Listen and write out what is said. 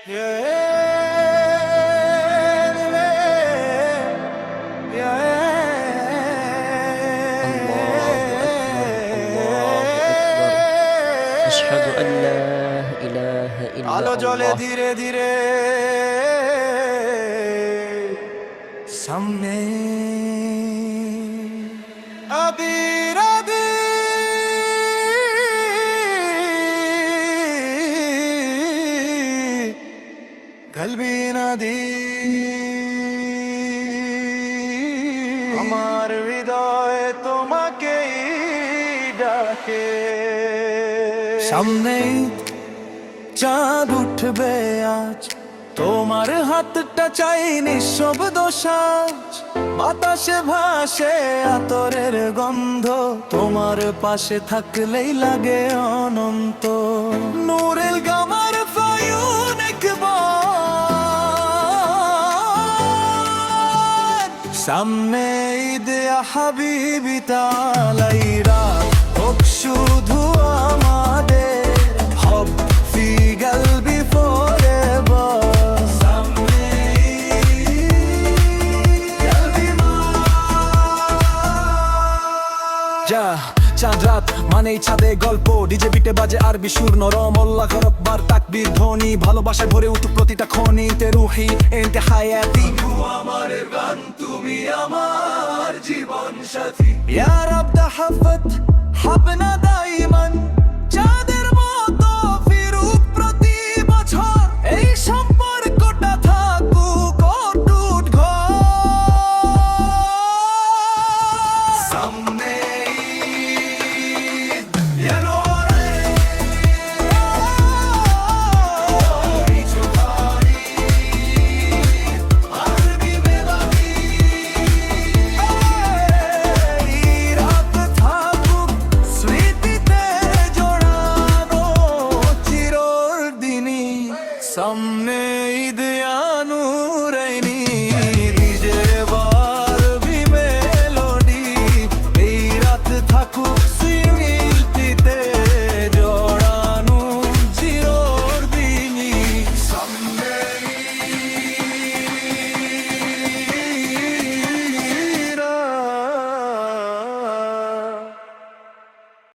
আশহাদু আল্লা ইলাহা ইল্লাল্লাহ। আলো জ্বলে ধীরে ধীরে সামনে, আবির আবির কলবি নদী, আমার হৃদয় তোমাকেই ডাকে। সামনে চাঁদ উঠবে আজ, তোমার হাতটা চাই নিঃশব্দ সাজ। বাতাসে ভাসে আতরের গন্ধ, তোমার পাশে থাকলেই লাগে অনন্ত। নূরের গামার ফায়ুন একবার, সামনে ঈদ হাবিবি তালাই রাত হোক শুধু আমাদের। হব ফি কলবি ফরএভার, সামনে কলবি মা। যা চাঁদ রাত মানেই ছাদে গল্প, ডিজে বিটে বাজে আরবি সুর নরম। আল্লাহু আকবার তাকবীর ধ্বনি, ভালোবাসায় ভরে উঠুক প্রতিটা খনি। তে রুহি এনতে হায়াতি, আমার গান তুমি আমার জীবন সাথী। ইয়া রাব তাহাফত হাবনা দাইমান।